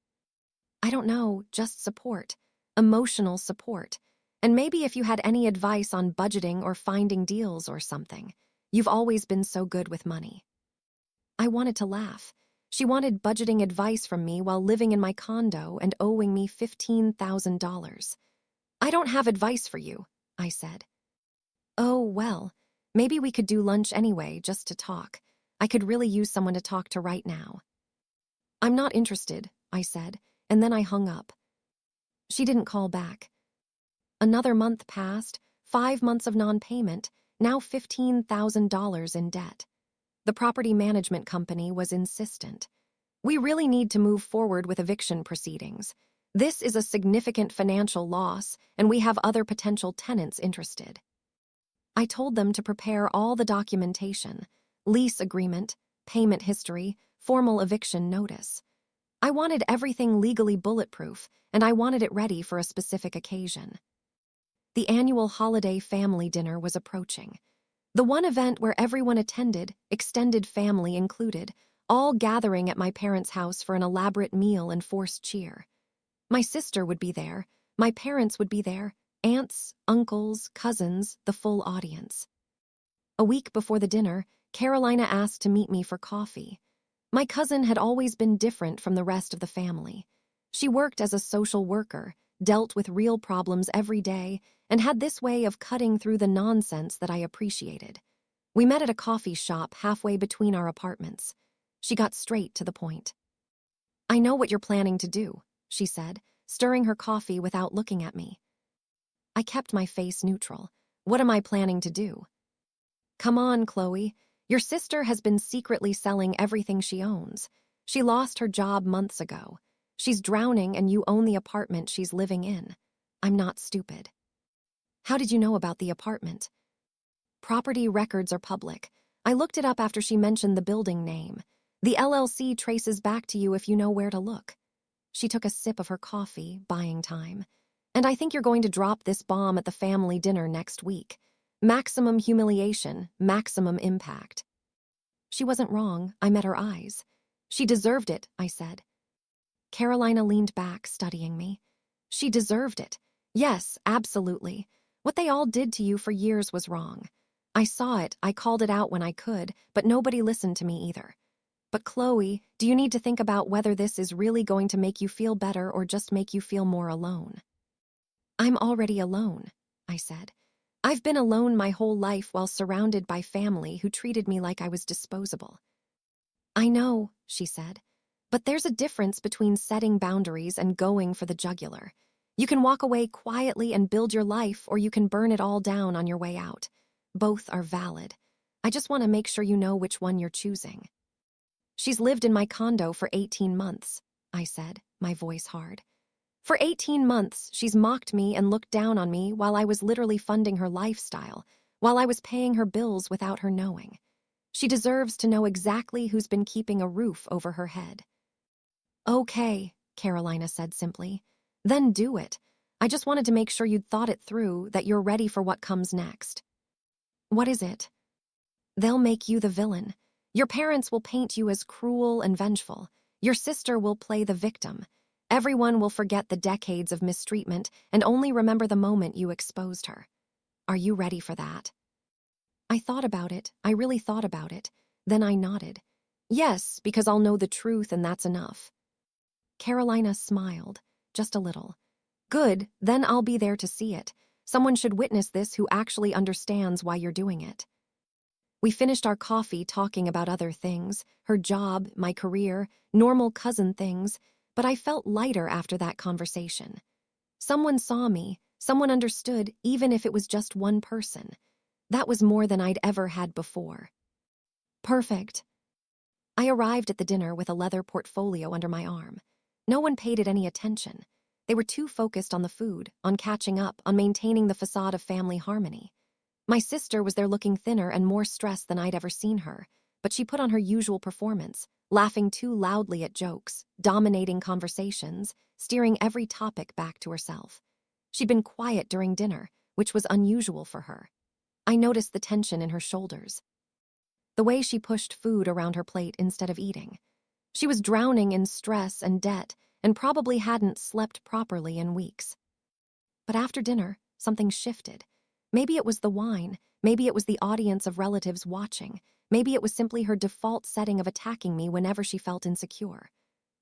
"I don't know, just support. Emotional support. And maybe if you had any advice on budgeting or finding deals or something. You've always been so good with money." I wanted to laugh. She wanted budgeting advice from me while living in my condo and owing me $15,000. "I don't have advice for you," I said. "Oh, well, maybe we could do lunch anyway, just to talk. I could really use someone to talk to right now." "I'm not interested," I said, and then I hung up. She didn't call back. Another month passed, 5 months of non-payment, now $15,000 in debt. The property management company was insistent. "We really need to move forward with eviction proceedings. This is a significant financial loss, and we have other potential tenants interested." I told them to prepare all the documentation, lease agreement, payment history, formal eviction notice. I wanted everything legally bulletproof, and I wanted it ready for a specific occasion. The annual holiday family dinner was approaching. The one event where everyone attended, extended family included, all gathering at my parents' house for an elaborate meal and forced cheer. My sister would be there, my parents would be there, aunts, uncles, cousins, the full audience. A week before the dinner, Carolina asked to meet me for coffee. My cousin had always been different from the rest of the family. She worked as a social worker, dealt with real problems every day, and had this way of cutting through the nonsense that I appreciated. We met at a coffee shop halfway between our apartments. She got straight to the point. "I know what you're planning to do," she said, stirring her coffee without looking at me. I kept my face neutral. "What am I planning to do?" "Come on, Chloe. Your sister has been secretly selling everything she owns. She lost her job months ago. She's drowning and you own the apartment she's living in. I'm not stupid." "How did you know about the apartment?" "Property records are public. I looked it up after she mentioned the building name. The LLC traces back to you if you know where to look." She took a sip of her coffee, buying time. "And I think you're going to drop this bomb at the family dinner next week. Maximum humiliation, maximum impact." She wasn't wrong. I met her eyes. "She deserved it," I said. Carolina leaned back, studying me. "She deserved it. Yes, absolutely. What they all did to you for years was wrong. I saw it, I called it out when I could, but nobody listened to me either. But Chloe, do you need to think about whether this is really going to make you feel better or just make you feel more alone?" "I'm already alone," I said. "I've been alone my whole life while surrounded by family who treated me like I was disposable." "I know," she said. "But there's a difference between setting boundaries and going for the jugular. You can walk away quietly and build your life, or you can burn it all down on your way out. Both are valid. I just want to make sure you know which one you're choosing." "She's lived in my condo for 18 months, I said, my voice hard. "For 18 months, she's mocked me and looked down on me while I was literally funding her lifestyle, while I was paying her bills without her knowing. She deserves to know exactly who's been keeping a roof over her head." "Okay," Carolina said simply. "Then do it. I just wanted to make sure you'd thought it through, that you're ready for what comes next." "What is it?" "They'll make you the villain. Your parents will paint you as cruel and vengeful. Your sister will play the victim. Everyone will forget the decades of mistreatment and only remember the moment you exposed her. Are you ready for that?" I thought about it. I really thought about it. Then I nodded. "Yes, because I'll know the truth and that's enough." Carolina smiled, just a little. "Good, then I'll be there to see it. Someone should witness this who actually understands why you're doing it." We finished our coffee talking about other things, her job, my career, normal cousin things, but I felt lighter after that conversation. Someone saw me, someone understood, even if it was just one person. That was more than I'd ever had before. Perfect. I arrived at the dinner with a leather portfolio under my arm. No one paid it any attention. They were too focused on the food, on catching up, on maintaining the facade of family harmony. My sister was there looking thinner and more stressed than I'd ever seen her, but she put on her usual performance, laughing too loudly at jokes, dominating conversations, steering every topic back to herself. She'd been quiet during dinner, which was unusual for her. I noticed the tension in her shoulders, the way she pushed food around her plate instead of eating. She was drowning in stress and debt and probably hadn't slept properly in weeks. But after dinner, something shifted. Maybe it was the wine, maybe it was the audience of relatives watching, maybe it was simply her default setting of attacking me whenever she felt insecure.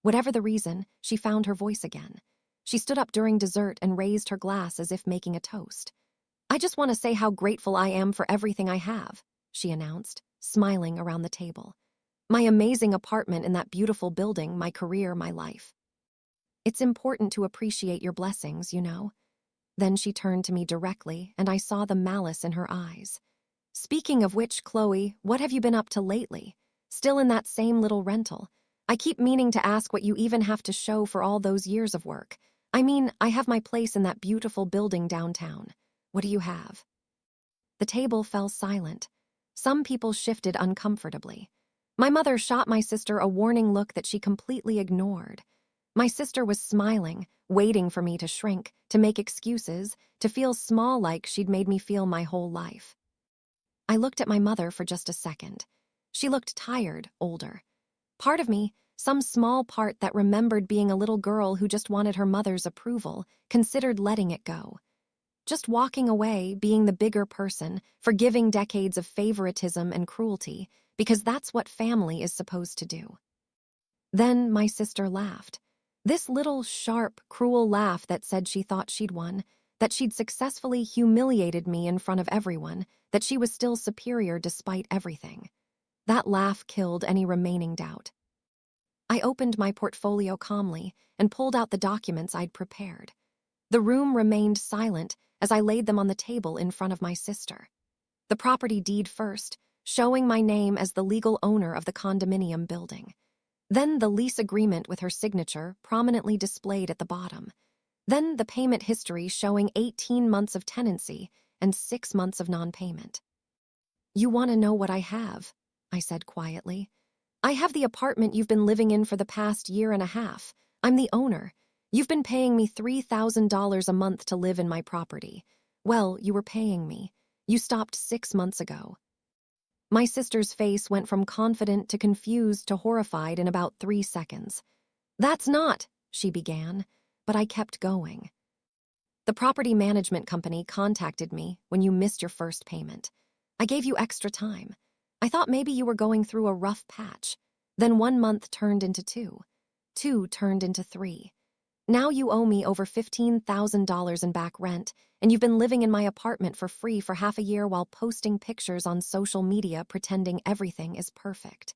Whatever the reason, she found her voice again. She stood up during dessert and raised her glass as if making a toast. "I just want to say how grateful I am for everything I have," she announced, smiling around the table. "My amazing apartment in that beautiful building, my career, my life. It's important to appreciate your blessings, you know." Then she turned to me directly, and I saw the malice in her eyes. "Speaking of which, Chloe, what have you been up to lately? Still in that same little rental? I keep meaning to ask what you even have to show for all those years of work. I mean, I have my place in that beautiful building downtown. What do you have?" The table fell silent. Some people shifted uncomfortably. My mother shot my sister a warning look that she completely ignored. My sister was smiling, waiting for me to shrink, to make excuses, to feel small like she'd made me feel my whole life. I looked at my mother for just a second. She looked tired, older. Part of me, some small part that remembered being a little girl who just wanted her mother's approval, considered letting it go. Just walking away, being the bigger person, forgiving decades of favoritism and cruelty, because that's what family is supposed to do. Then my sister laughed. This little, sharp, cruel laugh that said she thought she'd won, that she'd successfully humiliated me in front of everyone, that she was still superior despite everything. That laugh killed any remaining doubt. I opened my portfolio calmly and pulled out the documents I'd prepared. The room remained silent as I laid them on the table in front of my sister. The property deed first, showing my name as the legal owner of the condominium building. Then the lease agreement with her signature prominently displayed at the bottom. Then the payment history showing 18 months of tenancy and 6 months of non-payment. "You want to know what I have?" I said quietly. "I have the apartment you've been living in for the past year and a half. I'm the owner. You've been paying me $3,000 a month to live in my property. Well, you were paying me. You stopped 6 months ago." My sister's face went from confident to confused to horrified in about 3 seconds. "That's not," she began, but I kept going. "The property management company contacted me when you missed your first payment. I gave you extra time. I thought maybe you were going through a rough patch. Then 1 month turned into 2. 2 turned into 3. Now you owe me over $15,000 in back rent, and you've been living in my apartment for free for half a year while posting pictures on social media pretending everything is perfect."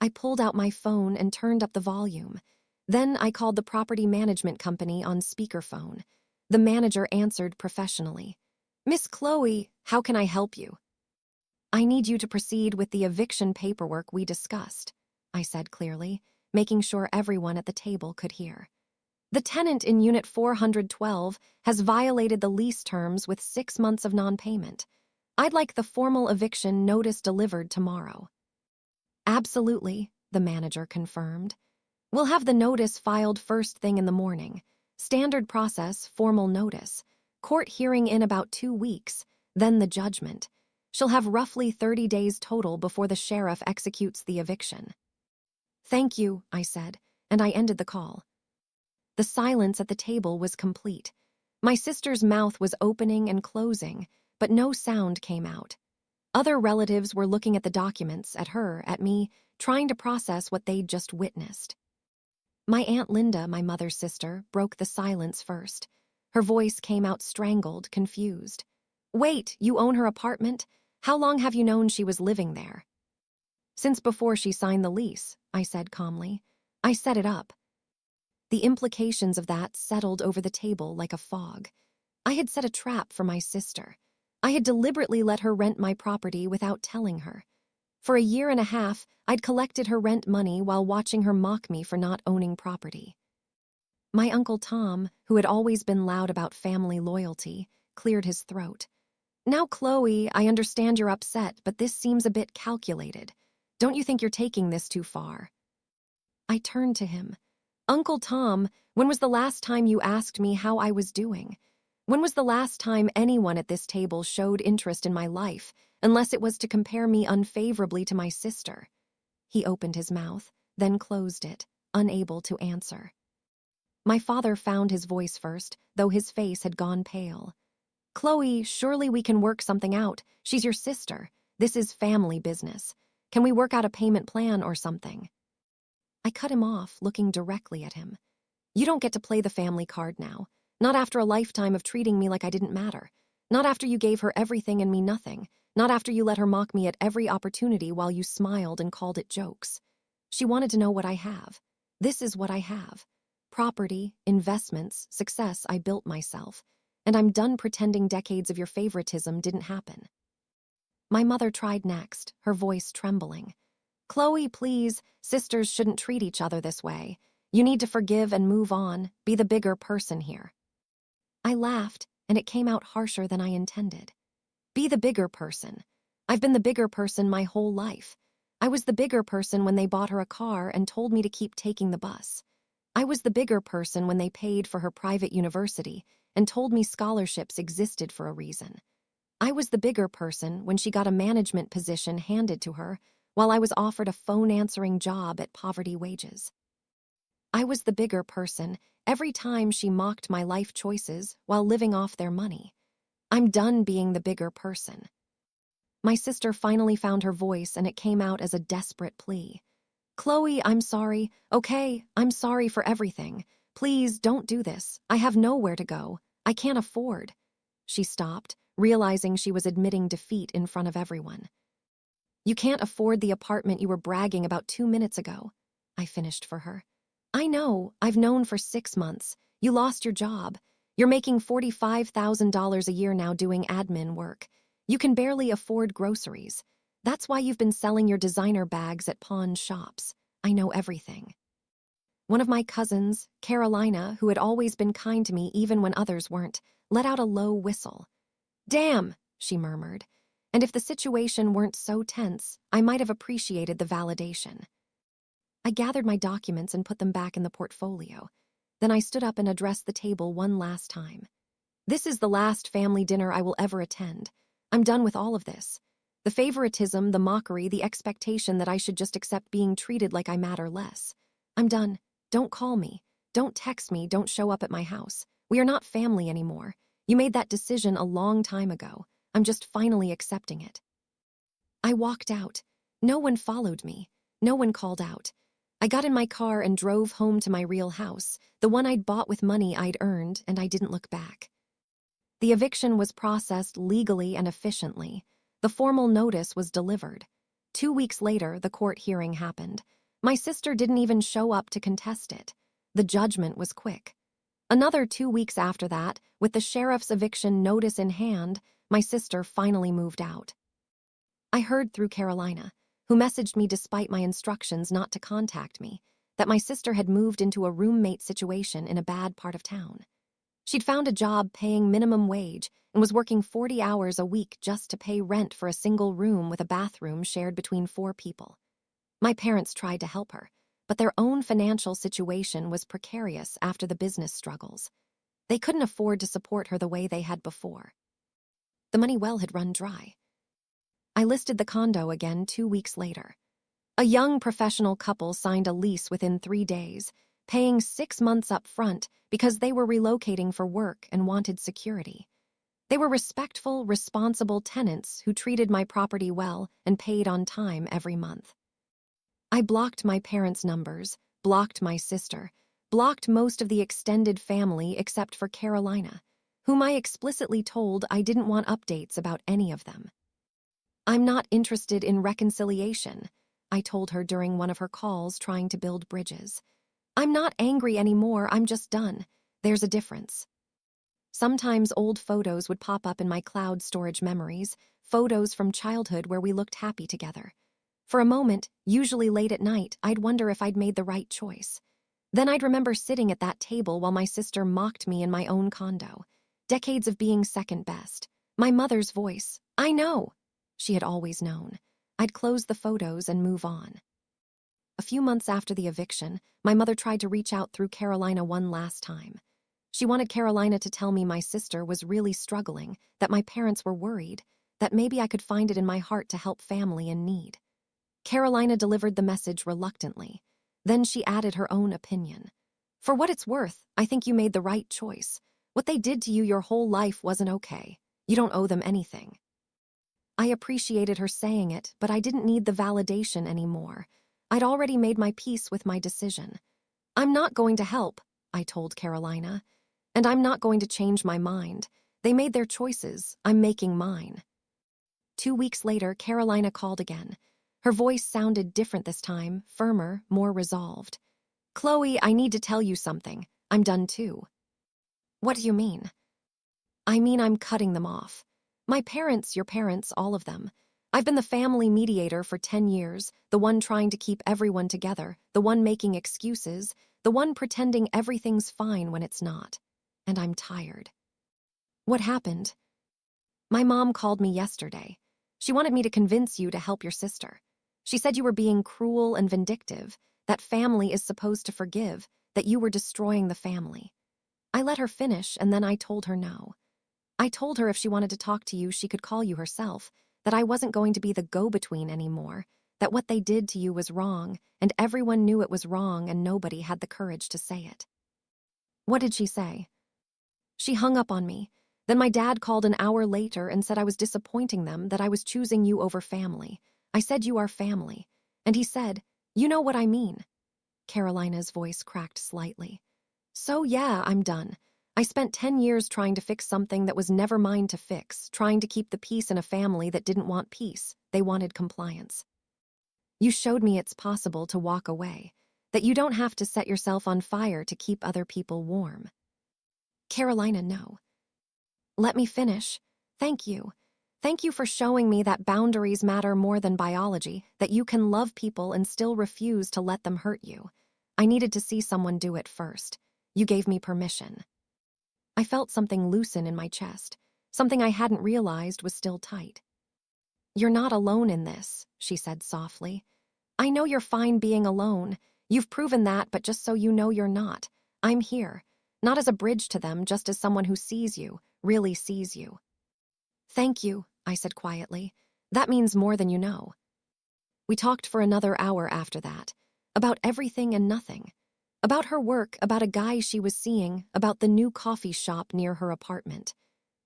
I pulled out my phone and turned up the volume. Then I called the property management company on speakerphone. The manager answered professionally. "Miss Chloe, how can I help you?" "I need you to proceed with the eviction paperwork we discussed," I said clearly, making sure everyone at the table could hear. "The tenant in Unit 412 has violated the lease terms with 6 months of non-payment. I'd like the formal eviction notice delivered tomorrow." "Absolutely," the manager confirmed. "We'll have the notice filed first thing in the morning. Standard process, formal notice. Court hearing in about 2 weeks, then the judgment. She'll have roughly 30 days total before the sheriff executes the eviction. Thank you, I said, and I ended the call. The silence at the table was complete. My sister's mouth was opening and closing, but no sound came out. Other relatives were looking at the documents, at her, at me, trying to process what they'd just witnessed. My Aunt Linda, my mother's sister, broke the silence first. Her voice came out strangled, confused. Wait, you own her apartment? How long have you known she was living there? Since before she signed the lease, I said calmly. I set it up. The implications of that settled over the table like a fog. I had set a trap for my sister. I had deliberately let her rent my property without telling her. For a year and a half, I'd collected her rent money while watching her mock me for not owning property. My Uncle Tom, who had always been loud about family loyalty, cleared his throat. Now, Chloe, I understand you're upset, but this seems a bit calculated. Don't you think you're taking this too far? I turned to him. Uncle Tom, when was the last time you asked me how I was doing? When was the last time anyone at this table showed interest in my life, unless it was to compare me unfavorably to my sister? He opened his mouth, then closed it, unable to answer. My father found his voice first, though his face had gone pale. Chloe, surely we can work something out. She's your sister. This is family business. Can we work out a payment plan or something? I cut him off, looking directly at him. You don't get to play the family card now. Not after a lifetime of treating me like I didn't matter. Not after you gave her everything and me nothing. Not after you let her mock me at every opportunity while you smiled and called it jokes. She wanted to know what I have. This is what I have. Property, investments, success I built myself. And I'm done pretending decades of your favoritism didn't happen. My mother tried next, her voice trembling. Chloe, please, sisters shouldn't treat each other this way. You need to forgive and move on, be the bigger person here. I laughed, and it came out harsher than I intended. Be the bigger person. I've been the bigger person my whole life. I was the bigger person when they bought her a car and told me to keep taking the bus. I was the bigger person when they paid for her private university and told me scholarships existed for a reason. I was the bigger person when she got a management position handed to her while I was offered a phone-answering job at poverty wages. I was the bigger person every time she mocked my life choices while living off their money. I'm done being the bigger person. My sister finally found her voice, and it came out as a desperate plea. Chloe, I'm sorry. Okay, I'm sorry for everything. Please don't do this. I have nowhere to go. I can't afford. She stopped, realizing she was admitting defeat in front of everyone. You can't afford the apartment you were bragging about 2 minutes ago, I finished for her. I know, I've known for 6 months. You lost your job. You're making $45,000 a year now doing admin work. You can barely afford groceries. That's why you've been selling your designer bags at pawn shops. I know everything. One of my cousins, Carolina, who had always been kind to me even when others weren't, let out a low whistle. Damn, she murmured. And if the situation weren't so tense, I might have appreciated the validation. I gathered my documents and put them back in the portfolio. Then I stood up and addressed the table one last time. This is the last family dinner I will ever attend. I'm done with all of this. The favoritism, the mockery, the expectation that I should just accept being treated like I matter less. I'm done. Don't call me. Don't text me. Don't show up at my house. We are not family anymore. You made that decision a long time ago. I'm just finally accepting it. I walked out. No one followed me. No one called out. I got in my car and drove home to my real house, the one I'd bought with money I'd earned, and I didn't look back. The eviction was processed legally and efficiently. The formal notice was delivered. 2 weeks later, the court hearing happened. My sister didn't even show up to contest it. The judgment was quick. Another 2 weeks after that, with the sheriff's eviction notice in hand, my sister finally moved out. I heard through Carolina, who messaged me despite my instructions not to contact me, that my sister had moved into a roommate situation in a bad part of town. She'd found a job paying minimum wage and was working 40 hours a week just to pay rent for a single room with a bathroom shared between 4 people. My parents tried to help her, but their own financial situation was precarious after the business struggles. They couldn't afford to support her the way they had before. The money well had run dry. I listed the condo again 2 weeks later. A young professional couple signed a lease within 3 days, paying 6 months up front because they were relocating for work and wanted security. They were respectful, responsible tenants who treated my property well and paid on time every month. I blocked my parents' numbers, blocked my sister, blocked most of the extended family except for Carolina, whom I explicitly told I didn't want updates about any of them. "I'm not interested in reconciliation," I told her during one of her calls trying to build bridges. "I'm not angry anymore, I'm just done. There's a difference." Sometimes old photos would pop up in my cloud storage memories, photos from childhood where we looked happy together. For a moment, usually late at night, I'd wonder if I'd made the right choice. Then I'd remember sitting at that table while my sister mocked me in my own condo. Decades of being second best. My mother's voice, "I know." She had always known. I'd close the photos and move on. A few months after the eviction, my mother tried to reach out through Carolina one last time. She wanted Carolina to tell me my sister was really struggling, that my parents were worried, that maybe I could find it in my heart to help family in need. Carolina delivered the message reluctantly. Then she added her own opinion. "For what it's worth, I think you made the right choice. What they did to you your whole life wasn't okay. You don't owe them anything." I appreciated her saying it, but I didn't need the validation anymore. I'd already made my peace with my decision. "I'm not going to help," I told Carolina. "And I'm not going to change my mind. They made their choices. I'm making mine." 2 weeks later, Carolina called again. Her voice sounded different this time, firmer, more resolved. "Chloe, I need to tell you something. I'm done too." "What do you mean?" "I mean I'm cutting them off. My parents, your parents, all of them. I've been the family mediator for 10 years, the one trying to keep everyone together, the one making excuses, the one pretending everything's fine when it's not. And I'm tired." "What happened?" "My mom called me yesterday. She wanted me to convince you to help your sister. She said you were being cruel and vindictive, that family is supposed to forgive, that you were destroying the family." I let her finish, and then I told her no. I told her if she wanted to talk to you, she could call you herself, that I wasn't going to be the go-between anymore, that what they did to you was wrong, and everyone knew it was wrong and nobody had the courage to say it. "What did she say?" "She hung up on me. Then my dad called an hour later and said I was disappointing them, that I was choosing you over family. I said you are family. And he said, 'You know what I mean.'" Carolina's voice cracked slightly. "So yeah, I'm done. I spent 10 years trying to fix something that was never mine to fix, trying to keep the peace in a family that didn't want peace. They wanted compliance. You showed me it's possible to walk away, that you don't have to set yourself on fire to keep other people warm." "Carolina, no." "Let me finish. Thank you. Thank you for showing me that boundaries matter more than biology, that you can love people and still refuse to let them hurt you. I needed to see someone do it first. You gave me permission." I felt something loosen in my chest, something I hadn't realized was still tight. "You're not alone in this," she said softly. "I know you're fine being alone. You've proven that, but just so you know you're not. I'm here, not as a bridge to them, just as someone who sees you, really sees you." "Thank you," I said quietly. "That means more than you know." We talked for another hour after that, about everything and nothing. About her work, about a guy she was seeing, about the new coffee shop near her apartment.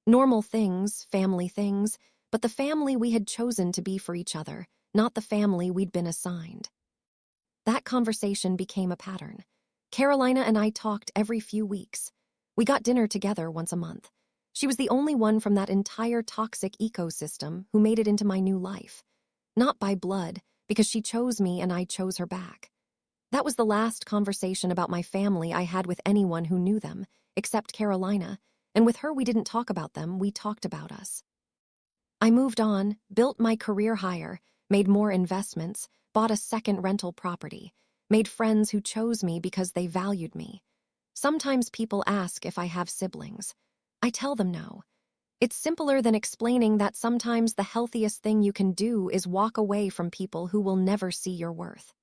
Normal things, family things, but the family we had chosen to be for each other, not the family we'd been assigned. That conversation became a pattern. Carolina and I talked every few weeks. We got dinner together once a month. She was the only one from that entire toxic ecosystem who made it into my new life. Not by blood, because she chose me and I chose her back. That was the last conversation about my family I had with anyone who knew them, except Carolina, and with her we didn't talk about them, we talked about us. I moved on, built my career higher, made more investments, bought a second rental property, made friends who chose me because they valued me. Sometimes people ask if I have siblings. I tell them no. It's simpler than explaining that sometimes the healthiest thing you can do is walk away from people who will never see your worth.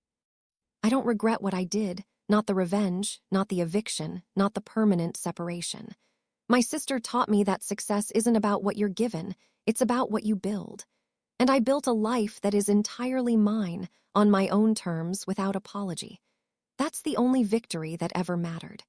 I don't regret what I did, not the revenge, not the eviction, not the permanent separation. My sister taught me that success isn't about what you're given, it's about what you build. And I built a life that is entirely mine, on my own terms, without apology. That's the only victory that ever mattered.